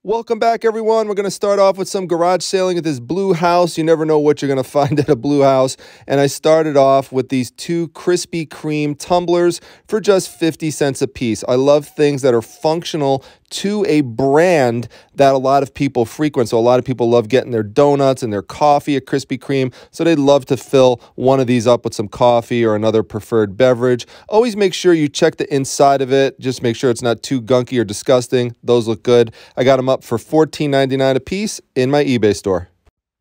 Welcome back, everyone. We're going to start off with some garage sailing at this Blue House. You never know what you're going to find at a Blue House. And I started off with these two Krispy Kreme tumblers for just 50 cents a piece. I love things that are functional to a brand that a lot of people frequent. So a lot of people love getting their donuts and their coffee at Krispy Kreme. So they'd love to fill one of these up with some coffee or another preferred beverage. Always make sure you check the inside of it. Just make sure it's not too gunky or disgusting. Those look good. I got them up for $14.99 a piece in my eBay store.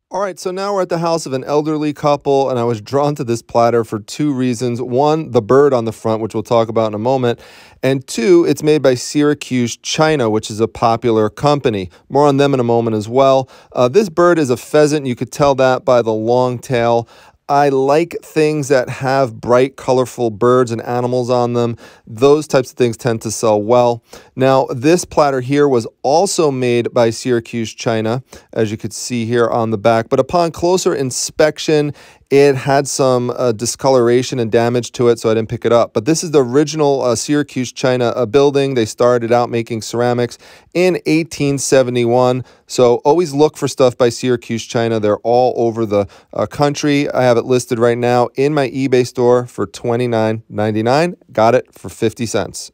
All right, so now we're at the house of an elderly couple, and I was drawn to this platter for two reasons. One, the bird on the front, which we'll talk about in a moment. And two, it's made by Syracuse China, which is a popular company. More on them in a moment as well. This bird is a pheasant. You could tell that by the long tail. I like things that have bright, colorful birds and animals on them. Those types of things tend to sell well. Now, this platter here was also made by Syracuse China, as you could see here on the back. But upon closer inspection, it had some discoloration and damage to it, so I didn't pick it up. But this is the original Syracuse China building. They started out making ceramics in 1871. So always look for stuff by Syracuse China. They're all over the country. I have it listed right now in my eBay store for $29.99. Got it for 50 cents.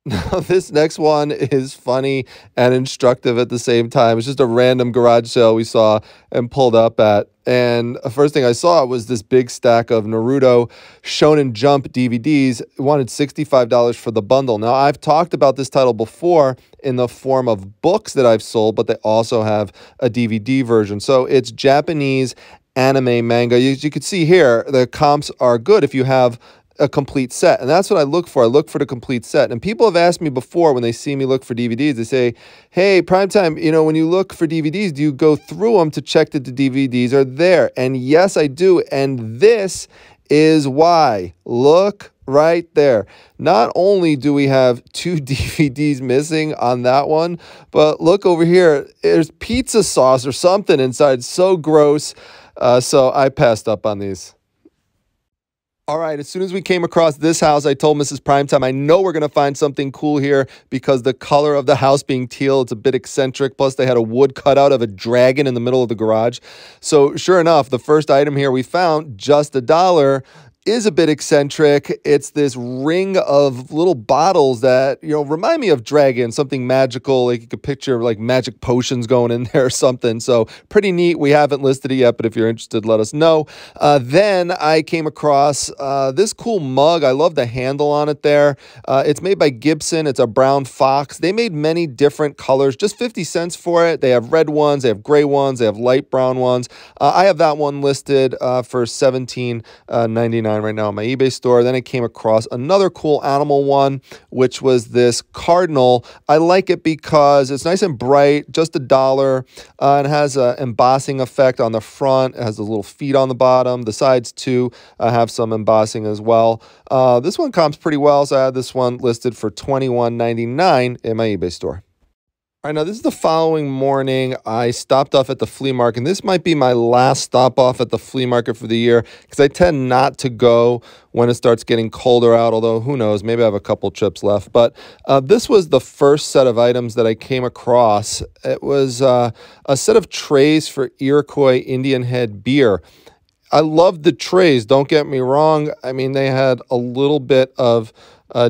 Now, this next one is funny and instructive at the same time. It's just a random garage sale we saw and pulled up at. And the first thing I saw was this big stack of Naruto Shonen Jump DVDs. It wanted $65 for the bundle. Now, I've talked about this title before in the form of books that I've sold, but they also have a DVD version. So it's Japanese anime manga. As you can see here, the comps are good if you have a complete set, and that's what I look for. I look for the complete set. And people have asked me before, when they see me look for DVDs, they say, hey, Primetime, you know, when you look for DVDs, do you go through them to check that the DVDs are there? And yes, I do. And this is why. Look right there. Not only do we have two DVDs missing on that one, but look over here. There's pizza sauce or something inside. So gross. So I passed up on these. All right, as soon as we came across this house, I told Mrs. Primetime, I know we're going to find something cool here because the color of the house being teal, it's a bit eccentric. Plus, they had a wood cutout of a dragon in the middle of the garage. So sure enough, the first item here we found, just $1, is a bit eccentric. It's this ring of little bottles that, you know, remind me of dragons, something magical. Like you could picture like magic potions going in there or something. So pretty neat. We haven't listed it yet, but if you're interested, let us know. Then I came across this cool mug. I love the handle on it there. It's made by Gibson. It's a brown fox. They made many different colors, just 50 cents for it. They have red ones, they have gray ones, they have light brown ones. I have that one listed for $17.99 right now in my eBay store. Then I came across another cool animal one, which was this cardinal. I like it because it's nice and bright, just $1, and it has an embossing effect on the front. It has the little feet on the bottom. The sides too have some embossing as well. This one comps pretty well, so I had this one listed for $21.99 in my eBay store. All right, now this is the following morning. I stopped off at the flea market. And this might be my last stop off at the flea market for the year because I tend not to go when it starts getting colder out, although who knows, maybe I have a couple trips left. But this was the first set of items that I came across. It was a set of trays for Iroquois Indian Head beer. I loved the trays, don't get me wrong. I mean, they had a little bit of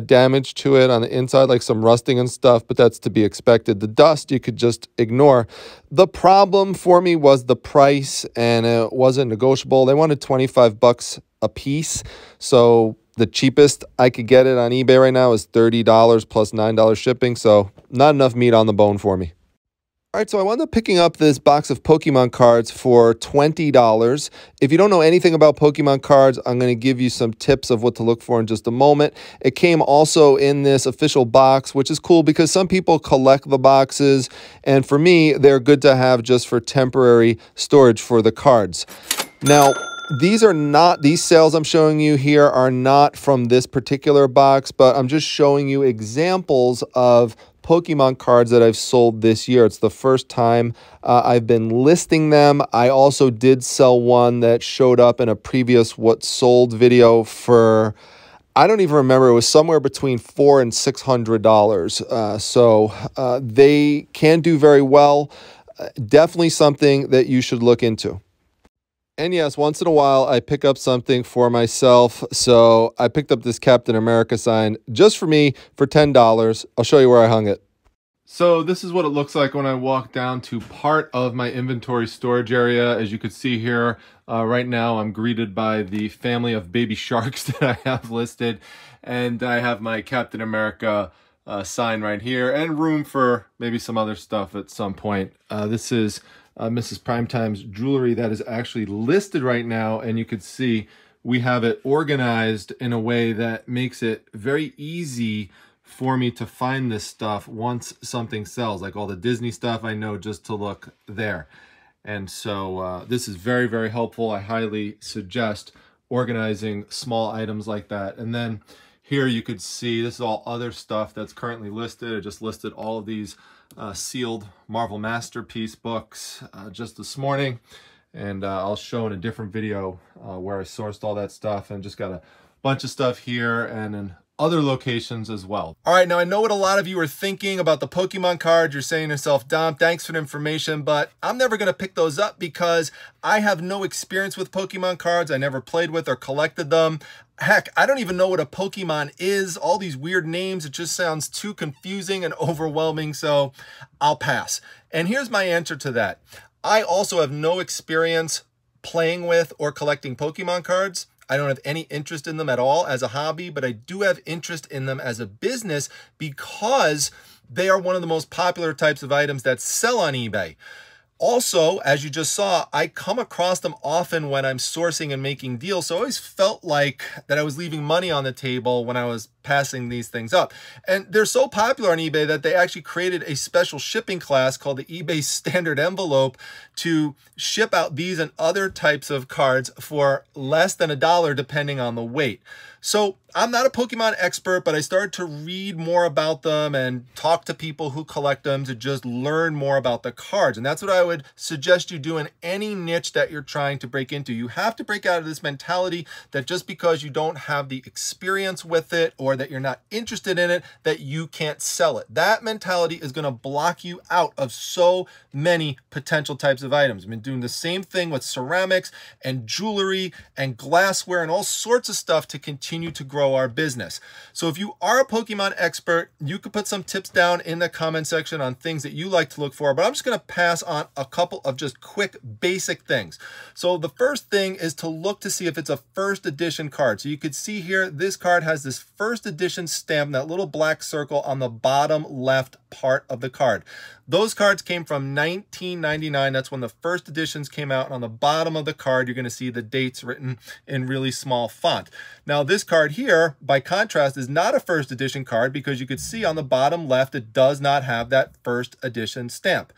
damage to it on the inside, like some rusting and stuff, but that's to be expected. The dust you could just ignore. The problem for me was the price, and it wasn't negotiable. They wanted 25 bucks a piece, so the cheapest I could get it on eBay right now is $30 plus $9 shipping, so not enough meat on the bone for me. All right, so I wound up picking up this box of Pokemon cards for $20. If you don't know anything about Pokemon cards, I'm going to give you some tips of what to look for in just a moment. It came also in this official box, which is cool because some people collect the boxes, and for me, they're good to have just for temporary storage for the cards. Now, these sales I'm showing you here are not from this particular box, but I'm just showing you examples of Pokemon cards that I've sold this year. It's the first time I've been listing them. I also did sell one that showed up in a previous what sold video for I don't even remember. It was somewhere between $400 and $600. So they can do very well. Definitely something that you should look into. And yes, once in a while, I pick up something for myself. So I picked up this Captain America sign just for me for $10. I'll show you where I hung it. So this is what it looks like when I walk down to part of my inventory storage area. As you can see here, right now I'm greeted by the family of baby sharks that I have listed. And I have my Captain America sign right here and room for maybe some other stuff at some point. This is Mrs. Primetime's jewelry that is actually listed right now, and you can see we have it organized in a way that makes it very easy for me to find this stuff once something sells, like all the Disney stuff. I know just to look there. And so this is very, very helpful. I highly suggest organizing small items like that. And then here you could see this is all other stuff that's currently listed. I just listed all of these sealed Marvel Masterpiece books just this morning, and I'll show in a different video where I sourced all that stuff, and just got a bunch of stuff here and in other locations as well. All right, now I know what a lot of you are thinking about the Pokemon cards. You're saying to yourself, Dom, thanks for the information, but I'm never going to pick those up because I have no experience with Pokemon cards. I never played with or collected them. Heck, I don't even know what a Pokemon is. All these weird names, it just sounds too confusing and overwhelming, so I'll pass. And here's my answer to that. I also have no experience playing with or collecting Pokemon cards. I don't have any interest in them at all as a hobby, but I do have interest in them as a business because they are one of the most popular types of items that sell on eBay. Also, as you just saw, I come across them often when I'm sourcing and making deals. So I always felt like that I was leaving money on the table when I was passing these things up. And they're so popular on eBay that they actually created a special shipping class called the eBay Standard Envelope to ship out these and other types of cards for less than $1 depending on the weight. So I'm not a Pokemon expert, but I started to read more about them and talk to people who collect them to just learn more about the cards. And that's what I would suggest you do in any niche that you're trying to break into. You have to break out of this mentality that just because you don't have the experience with it or that you're not interested in it, that you can't sell it. That mentality is going to block you out of so many potential types of items. I've been doing the same thing with ceramics and jewelry and glassware and all sorts of stuff to continue to grow our business. So if you are a Pokemon expert, you could put some tips down in the comment section on things that you like to look for, but I'm just going to pass on a couple of just quick basic things. So the first thing is to look to see if it's a first edition card. So you could see here, this card has this first edition stamp, that little black circle on the bottom left part of the card. Those cards came from 1999. That's when the first editions came out. And on the bottom of the card, you're going to see the dates written in really small font. Now, this card here, by contrast, is not a first edition card because you could see on the bottom left, it does not have that first edition stamp.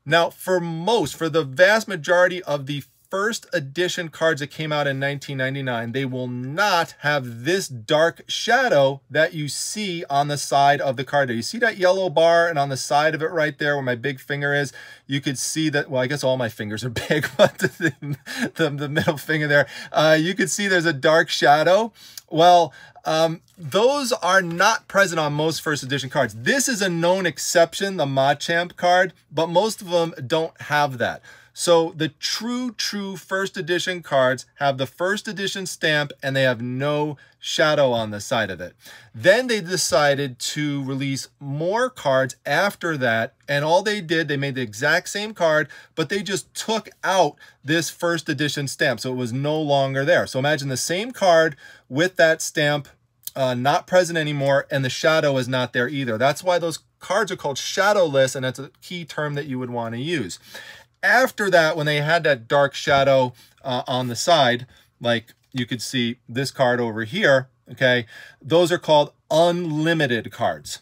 Now, for the vast majority of the first edition cards that came out in 1999, they will not have this dark shadow that you see on the side of the card. You see that yellow bar, and on the side of it right there where my big finger is, you could see that, well, I guess all my fingers are big, but the middle finger there, you could see there's a dark shadow. Well, those are not present on most first edition cards. This is a known exception, the Machamp card, but most of them don't have that. So the true first edition cards have the first edition stamp and they have no shadow on the side of it. Then they decided to release more cards after that, and all they did, they made the exact same card, but they just took out this first edition stamp, so it was no longer there. So imagine the same card with that stamp not present anymore, and the shadow is not there either. That's why those cards are called shadowless, and that's a key term that you would want to use. After that, when they had that dark shadow on the side, like you could see this card over here, okay, those are called unlimited cards.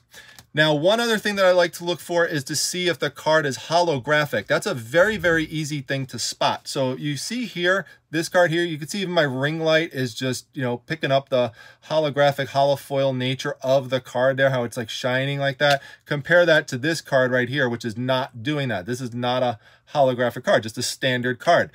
Now, one other thing that I like to look for is to see if the card is holographic. That's a very, very easy thing to spot. So you see here, this card here, you can see even my ring light is just, you know, picking up the holographic holofoil nature of the card there, how it's like shining like that. Compare that to this card right here, which is not doing that. This is not a holographic card, just a standard card.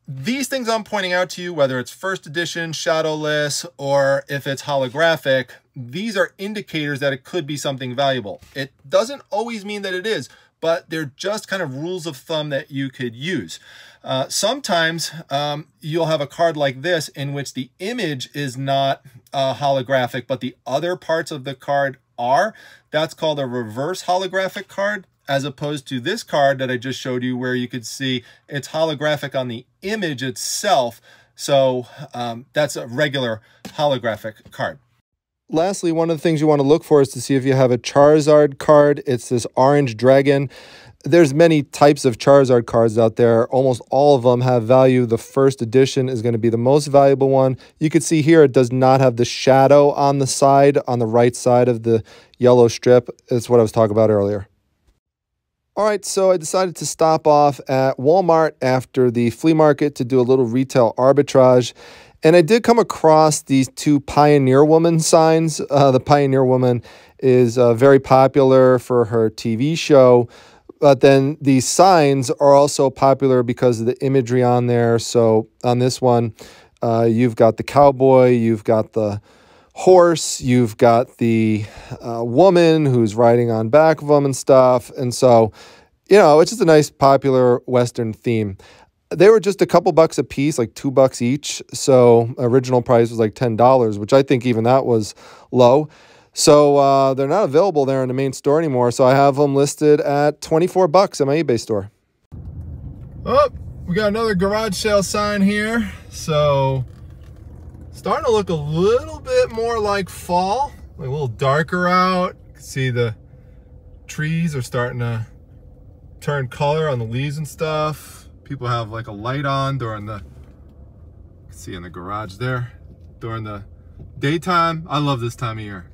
these things I'm pointing out to you, whether it's first edition, shadowless, or if it's holographic, these are indicators that it could be something valuable. It doesn't always mean that it is, but they're just kind of rules of thumb that you could use. Sometimes you'll have a card like this in which the image is not holographic, but the other parts of the card are. That's called a reverse holographic card, as opposed to this card that I just showed you where you could see it's holographic on the image itself. So that's a regular holographic card. Lastly, one of the things you want to look for is to see if you have a Charizard card. It's this orange dragon. There's many types of Charizard cards out there. Almost all of them have value. The first edition is going to be the most valuable one. You can see here it does not have the shadow on the side, on the right side of the yellow strip. It's what I was talking about earlier. All right, so I decided to stop off at Walmart after the flea market to do a little retail arbitrage. And I did come across these two Pioneer Woman signs. The Pioneer Woman is very popular for her TV show. But then these signs are also popular because of the imagery on there. So on this one, you've got the cowboy, you've got the horse, you've got the woman who's riding on back of them and stuff. And so, you know, it's just a nice popular Western theme. They were just a couple bucks a piece, like $2 each. So original price was like $10, which I think even that was low. So they're not available there in the main store anymore. So I have them listed at $24 at my eBay store. Oh, we got another garage sale sign here. So starting to look a little bit more like fall, like a little darker out. You can see the trees are starting to turn color on the leaves and stuff. People have like a light on during the, you can see in the garage there, during the daytime. I love this time of year.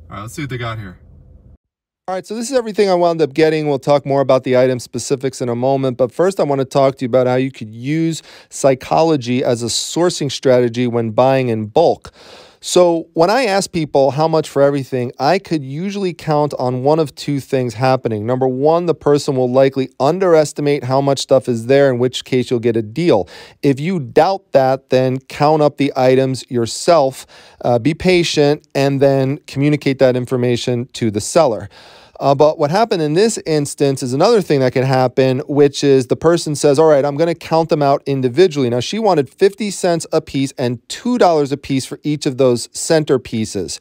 All right, let's see what they got here. All right, so this is everything I wound up getting. We'll talk more about the item specifics in a moment. But first, I want to talk to you about how you could use psychology as a sourcing strategy when buying in bulk. So when I ask people how much for everything, I could usually count on one of two things happening. Number one, the person will likely underestimate how much stuff is there, in which case you'll get a deal. If you doubt that, then count up the items yourself, be patient, and then communicate that information to the seller. But what happened in this instance is another thing that can happen, which is the person says, all right, I'm going to count them out individually. Now, she wanted 50 cents a piece and $2 a piece for each of those center pieces.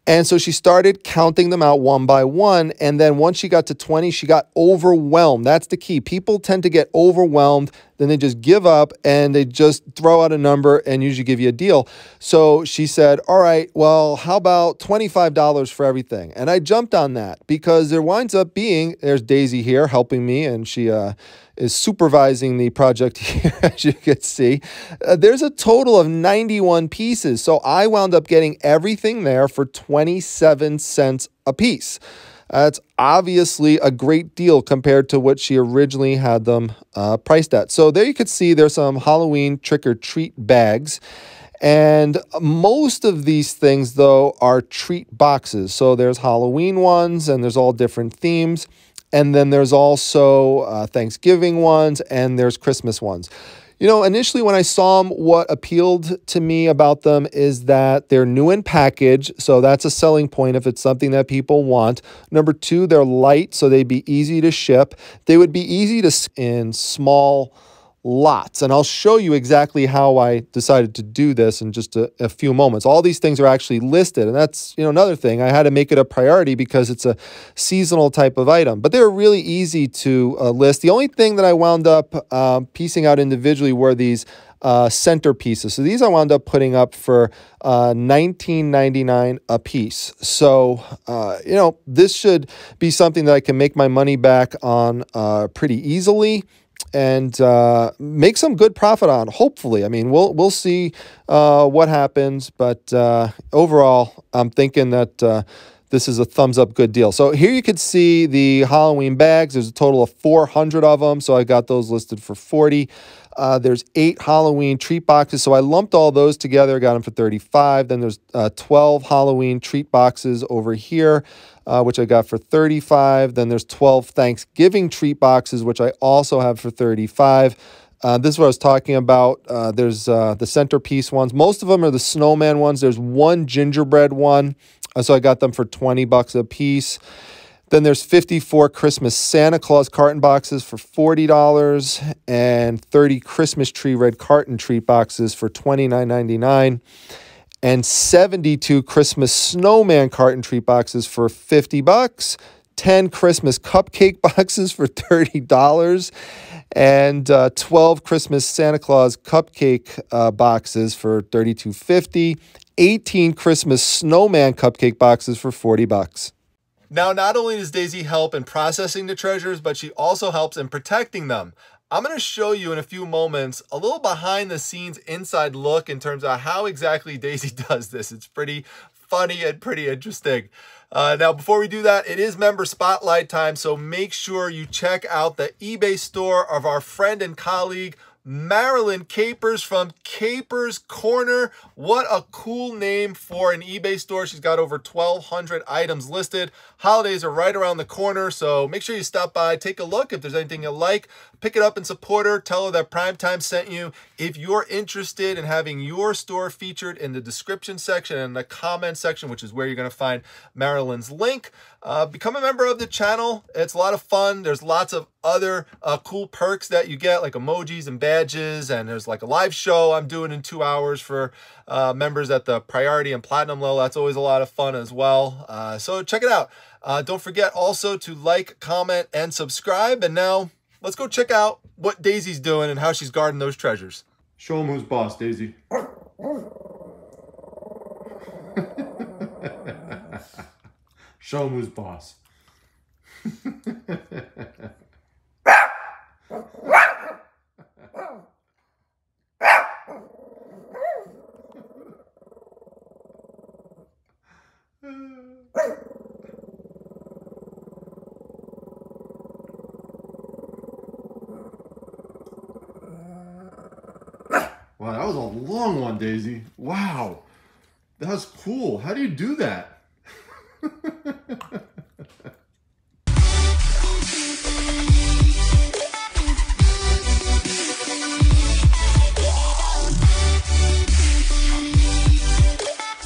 And so she started counting them out one by one. And then once she got to 20, she got overwhelmed. That's the key. People tend to get overwhelmed. Then they just give up and they just throw out a number and usually give you a deal. So she said, all right, well, how about $25 for everything? And I jumped on that because there winds up being, there's Daisy here helping me, and she is supervising the project here, as you can see. There's a total of 91 pieces. So I wound up getting everything there for 27 cents a piece. That's obviously a great deal compared to what she originally had them priced at. So there you could see there's some Halloween trick-or-treat bags. And most of these things, though, are treat boxes. So there's Halloween ones, and there's all different themes. And then there's also Thanksgiving ones, and there's Christmas ones. You know, initially when I saw them, what appealed to me about them is that they're new in package, so that's a selling point if it's something that people want. Number two, they're light, so they'd be easy to ship. They would be easy to in small lots, and I'll show you exactly how I decided to do this in just a few moments. All these things are actually listed, and that's, you know, another thing. I had to make it a priority because it's a seasonal type of item, but they're really easy to list. The only thing that I wound up piecing out individually were these center pieces. So these I wound up putting up for $19.99 a piece. So, you know, this should be something that I can make my money back on pretty easily and make some good profit on, hopefully. I mean, we'll see what happens, but overall, I'm thinking that this is a thumbs up good deal. So here you could see the Halloween bags. There's a total of 400 of them, so I got those listed for 40. There's 8 Halloween treat boxes, so I lumped all those together, got them for 35. Then there's 12 Halloween treat boxes over here, which I got for 35. Then there's 12 Thanksgiving treat boxes, which I also have for 35. This is what I was talking about. There's the centerpiece ones. Most of them are the snowman ones. There's one gingerbread one, so I got them for 20 bucks a piece. Then there's 54 Christmas Santa Claus carton boxes for $40 and 30 Christmas tree red carton treat boxes for $29.99 and 72 Christmas snowman carton treat boxes for 50 bucks, 10 Christmas cupcake boxes for $30 and 12 Christmas Santa Claus cupcake boxes for $32.50, 18 Christmas snowman cupcake boxes for 40 bucks. Now, not only does Daisy help in processing the treasures, but she also helps in protecting them. I'm going to show you in a few moments a little behind the scenes inside look in terms of how exactly Daisy does this. It's pretty funny and pretty interesting. Now, before we do that, it is member spotlight time, so make sure you check out the eBay store of our friend and colleague, Marilyn Capers from Capers Corner. What a cool name for an eBay store. She's got over 1,200 items listed. Holidays are right around the corner, so make sure you stop by, take a look. If there's anything you like, pick it up and support her. Tell her that Primetime sent you. If you're interested in having your store featured in the description section and the comment section, which is where you're going to find Marilyn's link, become a member of the channel. It's a lot of fun. There's lots of other cool perks that you get, like emojis and badges, and there's like a live show I'm doing in 2 hours for members at the priority and platinum level. That's always a lot of fun as well. So check it out. Don't forget also to like, comment, and subscribe. And now let's go check out what Daisy's doing and how she's guarding those treasures. Show them who's boss, Daisy. Show them who's boss. Wow, that was a long one, Daisy. Wow, that was cool. How do you do that?